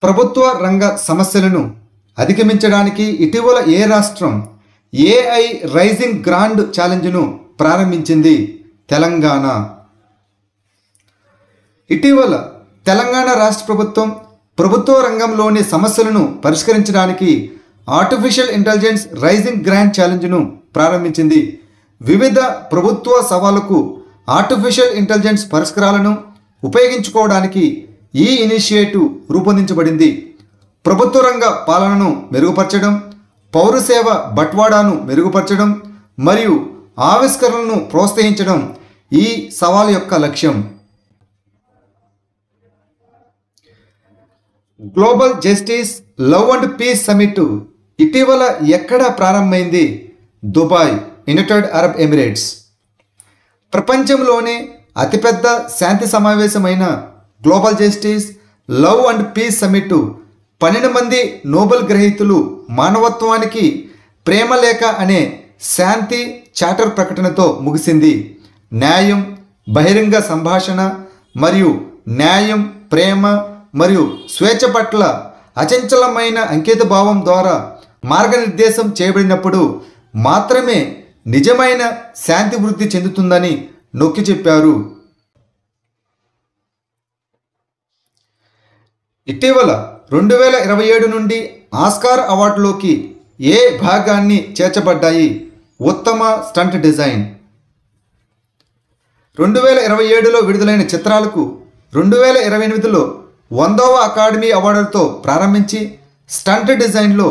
ప్రభుత్వ రంగ సమస్యలను అధిగమించడానికి ఇటీవల ఏ రాష్ట్రం ఏఐ రైజింగ్ గ్రాండ్ ఛాలెంజ్ను ప్రారంభించింది? తెలంగాణ. ఇటీవల తెలంగాణ రాష్ట్ర ప్రభుత్వం ప్రభుత్వ రంగంలోని సమస్యలను పరిష్కరించడానికి ఆర్టిఫిషియల్ ఇంటెలిజెన్స్ రైజింగ్ గ్రాండ్ ఛాలెంజ్ను ప్రారంభించింది. వివిధ ప్రభుత్వ సవాళ్లకు ఆర్టిఫిషియల్ ఇంటెలిజెన్స్ పరిష్కారాలను ఉపయోగించుకోవడానికి ఈ ఇనిషియేటివ్ రూపొందించబడింది. ప్రభుత్వ రంగ పాలనను మెరుగుపరచడం, పౌర సేవ బట్వాడాను మెరుగుపరచడం మరియు ఆవిష్కరణలను ప్రోత్సహించడం ఈ సవాల్ యొక్క లక్ష్యం. Global justice love and peace summit ఇటీవల ఎక్కడ ప్రారంభమైంది? Dubai, United Arab Emirates. ప్రపంచంలోనే అతిపెద్ద శాంతి సమావేశమైన global justice love and peace summit 12 మంది నోబెల్ గ్రహీతలు మానవత్వానికి ప్రేమలేఖ అనే శాంతి చార్టర్ ప్రకటనతో ముగిసింది. న్యాయం, బహిరంగ సంభాషణ మరియు న్యాయం, ప్రేమ మరియు స్వేచ్ఛ పట్ల అచంచలమైన అంకితభావం ద్వారా మార్గనిర్దేశం చేయబడినప్పుడు మాత్రమే నిజమైన శాంతి వృద్ధి చెందుతుందని నొక్కి చెప్పారు. ఇటీవల 2027 నుండి ఆస్కార్ అవార్డులోకి ఏ భాగాన్ని చేర్చబడ్డాయి? ఉత్తమ స్టంట్ డిజైన్. 2027లో విడుదలైన చిత్రాలకు 2028లో 100వ అకాడమీ అవార్డులతో ప్రారంభించి స్టంట్ డిజైన్లో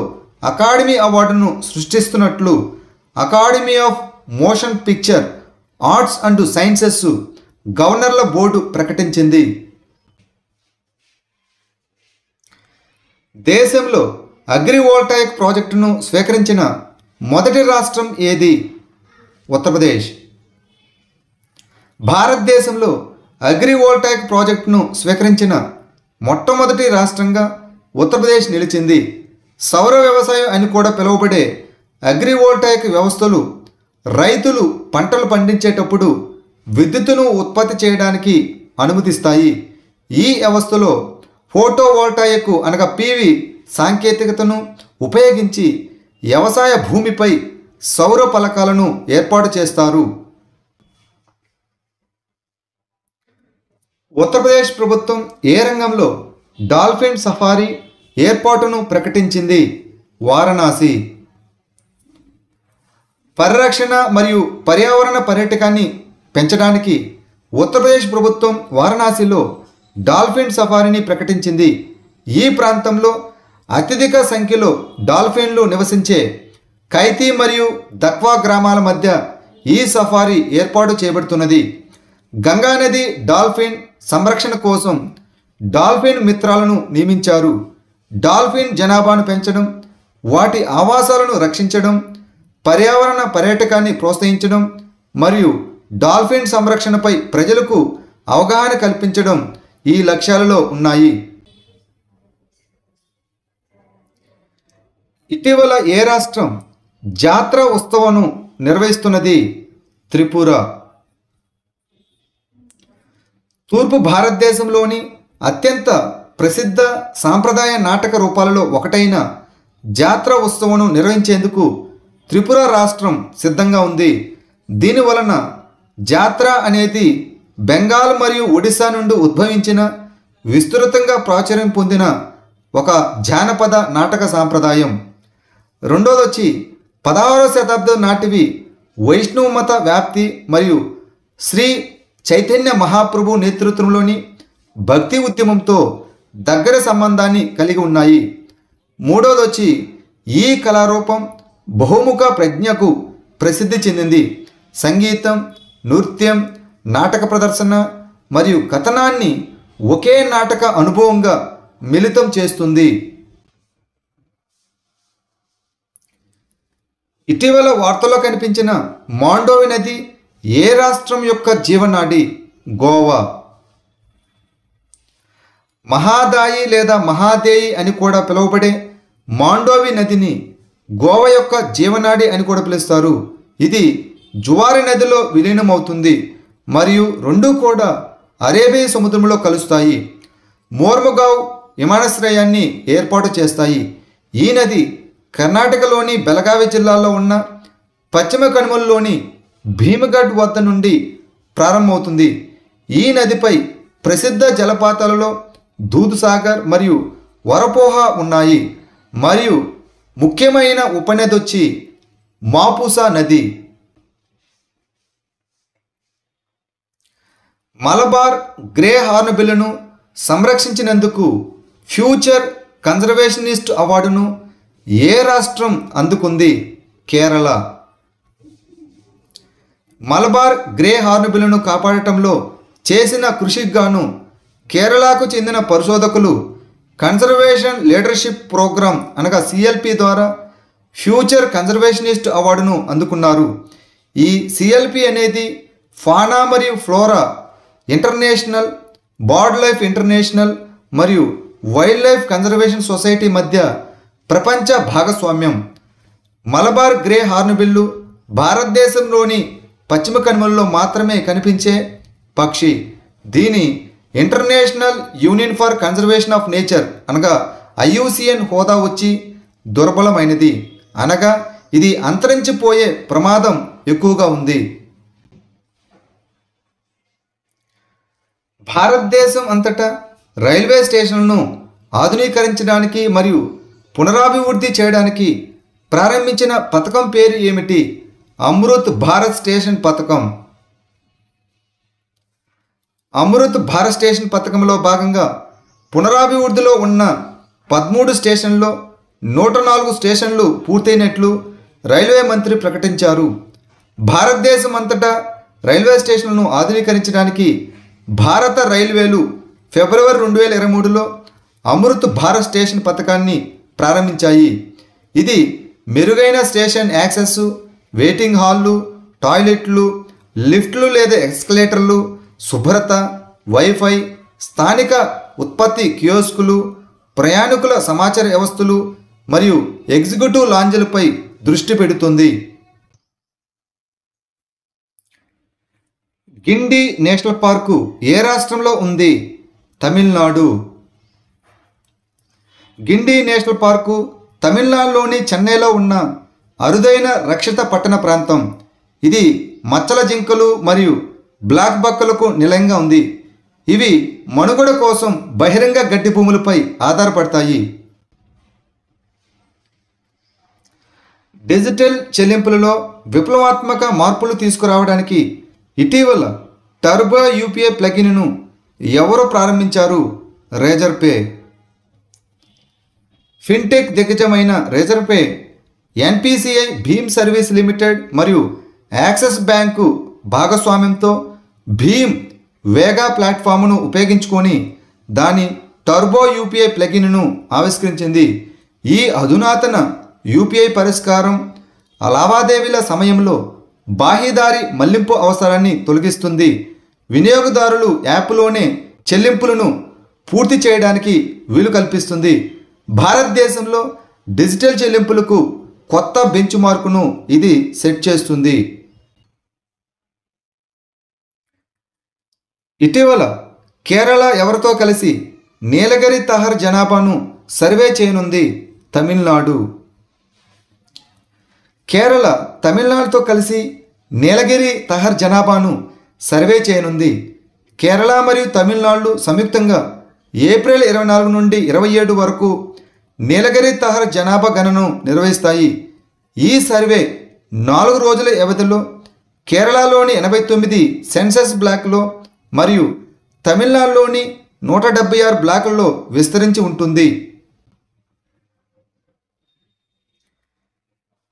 అకాడమీ అవార్డును సృష్టిస్తున్నట్లు academy of motion picture arts and sciences గవర్నర్ల బోర్డు ప్రకటించింది. దేశంలో అగ్రివోల్టాయిక్ ప్రాజెక్టును స్వీకరించిన మొదటి రాష్ట్రం ఏది? ఉత్తరప్రదేశ్. భారతదేశంలో అగ్రివోల్టాయిక్ ప్రాజెక్టును స్వీకరించిన మొట్టమొదటి రాష్ట్రంగా ఉత్తరప్రదేశ్ నిలిచింది. సౌర వ్యవసాయం అని కూడా పిలువబడే అగ్రివోల్టాయిక్ వ్యవస్థలు రైతులు పంటలు పండించేటప్పుడు విద్యుత్తును ఉత్పత్తి చేయడానికి అనుమతిస్తాయి. ఈ వ్యవస్థలో ఫోటోవోల్టాయిక్ అనగా పివి సాంకేతికతను ఉపయోగించి వ్యవసాయ భూమిపై సౌర ఫలకాలను ఏర్పాటు చేస్తారు. ఉత్తరప్రదేశ్ ప్రభుత్వం ఏ రంగంలో డాల్ఫిన్ సఫారీ ఏర్పాటును ప్రకటించింది? వారణాసి. పరిరక్షణ మరియు పర్యావరణ పర్యాటకాన్ని పెంచడానికి ఉత్తరప్రదేశ్ ప్రభుత్వం వారణాసిలో డాల్ఫిన్ సఫారీని ప్రకటించింది. ఈ ప్రాంతంలో అత్యధిక సంఖ్యలో డాల్ఫిన్లు నివసించే కైతీ మరియు దక్వా గ్రామాల మధ్య ఈ సఫారీ ఏర్పాటు చేయబడుతున్నది. గంగానది డాల్ఫిన్ సంరక్షణ కోసం డాల్ఫిన్ మిత్రాలను నియమించారు. డాల్ఫిన్ జనాభాను పెంచడం, వాటి ఆవాసాలను రక్షించడం, పర్యావరణ పర్యాటకాన్ని ప్రోత్సహించడం మరియు డాల్ఫిన్ సంరక్షణపై ప్రజలకు అవగాహన కల్పించడం ఈ లక్ష్యాలలో ఉన్నాయి. ఇటీవల ఏ రాష్ట్రం జాత్ర ఉత్సవాన్ని నిర్వహిస్తున్నది? త్రిపుర. తూర్పు భారతదేశంలోని అత్యంత ప్రసిద్ధ సాంప్రదాయ నాటక రూపాలలో ఒకటైన జాత్ర ఉత్సవాన్ని నిర్వహించేందుకు త్రిపుర రాష్ట్రం సిద్ధంగా ఉంది. దీనివలన జాత్ర అనేది బెంగాల్ మరియు ఒడిశా నుండి ఉద్భవించిన విస్తృతంగా ప్రాచుర్యం పొందిన ఒక జానపద నాటక సాంప్రదాయం. రెండోది వచ్చి 16వ శతాబ్దం నాటివి వైష్ణవ మత వ్యాప్తి మరియు శ్రీ చైతన్య మహాప్రభు నేతృత్వంలోని భక్తి ఉద్యమంతో దగ్గర సంబంధాన్ని కలిగి ఉన్నాయి. మూడోది వచ్చి ఈ కళారూపం బహుముఖ ప్రజ్ఞకు ప్రసిద్ధి చెందింది. సంగీతం, నృత్యం, నాటక ప్రదర్శన మరియు కథనాన్ని ఒకే నాటక అనుభవంగా మిళితం చేస్తుంది. ఇటీవల వార్తల్లో కనిపించిన మాండోవి నది ఏ రాష్ట్రం యొక్క జీవనాడి? గోవా. మహాదాయి లేదా మహాదేయి అని కూడా పిలువబడే మాండోవి నదిని గోవా యొక్క జీవనాడి అని కూడా పిలుస్తారు. ఇది జువారి నదిలో విలీనమవుతుంది మరియు రెండూ కూడా అరేబియా సముద్రంలో కలుస్తాయి. మోర్ముగావ్ విమానాశ్రయాన్ని ఏర్పాటు చేస్తాయి. ఈ నది కర్ణాటకలోని బెళగావి జిల్లాలో ఉన్న పశ్చిమ కనుమలలోని భీమగఢ్ వద్ద నుండి ప్రారంభమవుతుంది. ఈ నదిపై ప్రసిద్ధ జలపాతాలలో దూద్సాగర్ మరియు వరపోహా ఉన్నాయి. మరియు ముఖ్యమైన ఉపనది వచ్చి మాపుసా నది. మలబార్ గ్రే హార్న్బిల్ను సంరక్షించినందుకు ఫ్యూచర్ కన్జర్వేషనిస్ట్ అవార్డును ఏ రాష్ట్రం అందుకుంది? కేరళ. మలబార్ గ్రే హార్న్బిల్ను కాపాడటంలో చేసిన కృషికి గాను కేరళకు చెందిన పరిశోధకులు కన్జర్వేషన్ లీడర్షిప్ ప్రోగ్రామ్ అనగా సిఎల్పి ద్వారా ఫ్యూచర్ కన్జర్వేషనిస్ట్ అవార్డును అందుకున్నారు. ఈ సిఎల్పి అనేది ఫానా మరియు flora international, bird life international మరియు వైల్డ్ లైఫ్ కన్జర్వేషన్ సొసైటీ మధ్య ప్రపంచ భాగస్వామ్యం. మలబార్ గ్రే హార్న్బిల్లు భారతదేశంలోని పశ్చిమ కనుమలలో మాత్రమే కనిపించే పక్షి. దీని international union for conservation of nature అనగా ఐయుసిఎన్ హోదా వచ్చి దుర్బలమైనది, అనగా ఇది అంతరించిపోయే ప్రమాదం ఎక్కువగా ఉంది. భారతదేశం అంతటా రైల్వే స్టేషన్లను ఆధునీకరించడానికి మరియు పునరాభివృద్ధి చేయడానికి ప్రారంభించిన పథకం పేరు ఏమిటి? అమృత్ భారత్ స్టేషన్ పథకం. అమృత్ భారత్ స్టేషన్ పథకంలో భాగంగా పునరాభివృద్ధిలో ఉన్న 13 స్టేషన్లలో 104 స్టేషన్లు పూర్తయినట్లు రైల్వే మంత్రి ప్రకటించారు. భారతదేశం అంతటా రైల్వే స్టేషన్లను ఆధునీకరించడానికి భారత రైల్వేలు ఫిబ్రవరి 2023లో అమృత్ భారత్ స్టేషన్ పథకాన్ని ప్రారంభించాయి. ఇది మెరుగైన స్టేషన్ యాక్సెస్, వెయిటింగ్ హాల్లు, టాయిలెట్లు, లిఫ్ట్లు లేదా ఎస్కలేటర్లు, శుభ్రత, వైఫై, స్థానిక ఉత్పత్తి కియోస్కులు, ప్రయాణికుల సమాచార వ్యవస్థలు మరియు ఎగ్జిక్యూటివ్ లాంజ్లపై దృష్టి పెడుతుంది. గిండి నేషనల్ పార్కు ఏ రాష్ట్రంలో ఉంది? తమిళనాడు. గిండి నేషనల్ పార్కు తమిళనాడులోని చెన్నైలో ఉన్న అరుదైన రక్షిత పట్టణ ప్రాంతం. ఇది మచ్చల జింకలు మరియు బ్లాక్ బక్కలకు నిలయంగా ఉంది. ఇవి మనుగడ కోసం బహిరంగ గడ్డి భూములపై ఆధారపడతాయి. డిజిటల్ చెల్లింపులలో విప్లవాత్మక మార్పులు తీసుకురావడానికి ఇటీవల టర్బో యూపీఐ ప్లగిన్ను ఎవరు ప్రారంభించారు? Razorpay. ఫిన్టెక్ దిగ్గజమైన రేజర్ పే ఎన్పిసిఐ భీమ్ సర్వీస్ లిమిటెడ్ మరియు యాక్సిస్ బ్యాంకు భాగస్వామ్యంతో భీమ్ వేగా ప్లాట్ఫామ్ను ఉపయోగించుకొని దాని టర్బో యూపీఐ ప్లగిన్ను ఆవిష్కరించింది. ఈ అధునాతన యూపీఐ పరిష్కారం లావాదేవీల సమయంలో బాహ్యదారి మళ్లింపు అవసరాన్ని తొలగిస్తుంది. వినియోగదారులు యాప్లోనే చెల్లింపులను పూర్తి చేయడానికి వీలు కల్పిస్తుంది. భారతదేశంలో డిజిటల్ చెల్లింపులకు కొత్త బెంచ్ మార్కును ఇది సెట్ చేస్తుంది. ఇటీవల కేరళ ఎవరితో కలిసి నీలగిరి తహర్ జనాభాను సర్వే చేయనుంది? తమిళనాడు. కేరళ తమిళనాడుతో కలిసి నీలగిరి తహర్ జనాభాను సర్వే చేయనుంది. కేరళ మరియు తమిళనాడు సంయుక్తంగా ఏప్రిల్ 24 నుండి 27 వరకు నీలగిరి తహర్ జనాభా గణనను నిర్వహిస్తాయి. ఈ సర్వే 4 రోజుల వ్యవధిలో కేరళలోని 89 సెన్సస్ బ్లాక్లో మరియు తమిళనాడులోని 176 బ్లాకుల్లో విస్తరించి ఉంటుంది.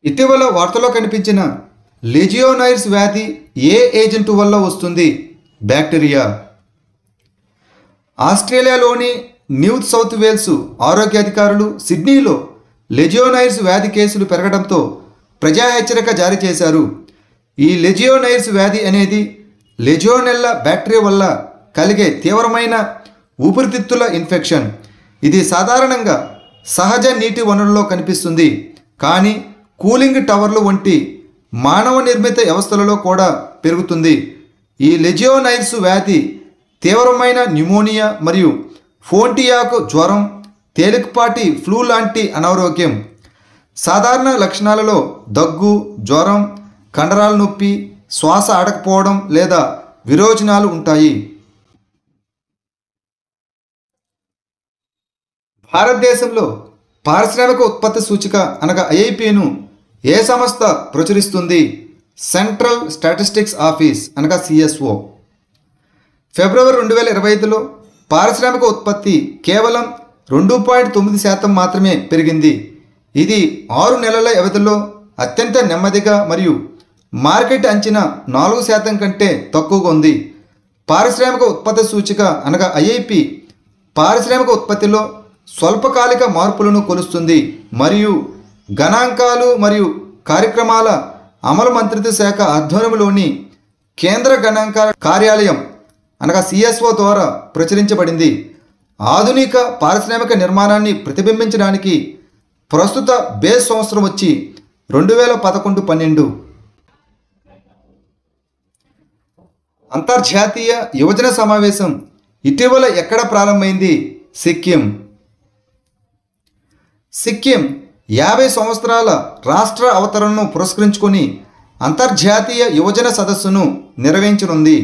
ఇటీవల వార్తలో కనిపించిన లెజియోనైర్స్ వ్యాధి ఏ ఏజెంటు వల్ల వస్తుంది? బ్యాక్టీరియా. ఆస్ట్రేలియాలోని న్యూ సౌత్ వేల్స్ ఆరోగ్య అధికారులు సిడ్నీలో లెజియోనైర్స్ వ్యాధి కేసులు పెరగడంతో ప్రజా హెచ్చరిక జారీ చేశారు. ఈ లెజియోనైర్స్ వ్యాధి అనేది లెజియోనెల్లా బ్యాక్టీరియా వల్ల కలిగే తీవ్రమైన ఊపిరితిత్తుల ఇన్ఫెక్షన్. ఇది సాధారణంగా సహజ నీటి వనరుల్లో కనిపిస్తుంది, కానీ కూలింగ్ టవర్లు వంటి మానవ నిర్మిత వ్యవస్థలలో కూడా పెరుగుతుంది. ఈ లెజియోనైర్స్ వ్యాధి తీవ్రమైన న్యూమోనియా మరియు ఫోంటియాకు జ్వరం, తేలికపాటి ఫ్లూ లాంటి అనారోగ్యం. సాధారణ లక్షణాలలో దగ్గు, జ్వరం, కండరాల నొప్పి, శ్వాస ఆడకపోవడం లేదా విరోచనాలు ఉంటాయి. భారతదేశంలో పారిశ్రామిక ఉత్పత్తి సూచిక అనగా ఐఐపిను ఏ సంస్థ ప్రచురిస్తుంది? సెంట్రల్ స్టాటిస్టిక్స్ ఆఫీస్ అనగా సిఎస్ఓ. ఫిబ్రవరి 2025లో పారిశ్రామిక ఉత్పత్తి కేవలం 2.9% మాత్రమే పెరిగింది. ఇది 6 నెలల వ్యవధిలో అత్యంత నెమ్మదిగా మరియు మార్కెట్ అంచనా 4% కంటే తక్కువగా ఉంది. పారిశ్రామిక ఉత్పత్తి సూచిక అనగా ఐఐపి పారిశ్రామిక ఉత్పత్తిలో స్వల్పకాలిక మార్పులను కొలుస్తుంది మరియు గణాంకాలు మరియు కార్యక్రమాల అమలు మంత్రిత్వ శాఖ ఆధ్వర్యంలోని కేంద్ర గణాంకాల కార్యాలయం అనగా సిఎస్ఓ ద్వారా ప్రచురించబడింది. ఆధునిక పారిశ్రామిక నిర్మాణాన్ని ప్రతిబింబించడానికి ప్రస్తుత బేస్ సంవత్సరం వచ్చి 2011-12. అంతర్జాతీయ యువజన సమావేశం ఇటీవల ఎక్కడ ప్రారంభమైంది? సిక్కిం. సిక్కిం 50 సంవత్సరాల రాష్ట్ర అవతరణను పురస్కరించుకొని అంతర్జాతీయ యువజన సదస్సును నిర్వహించనుంది.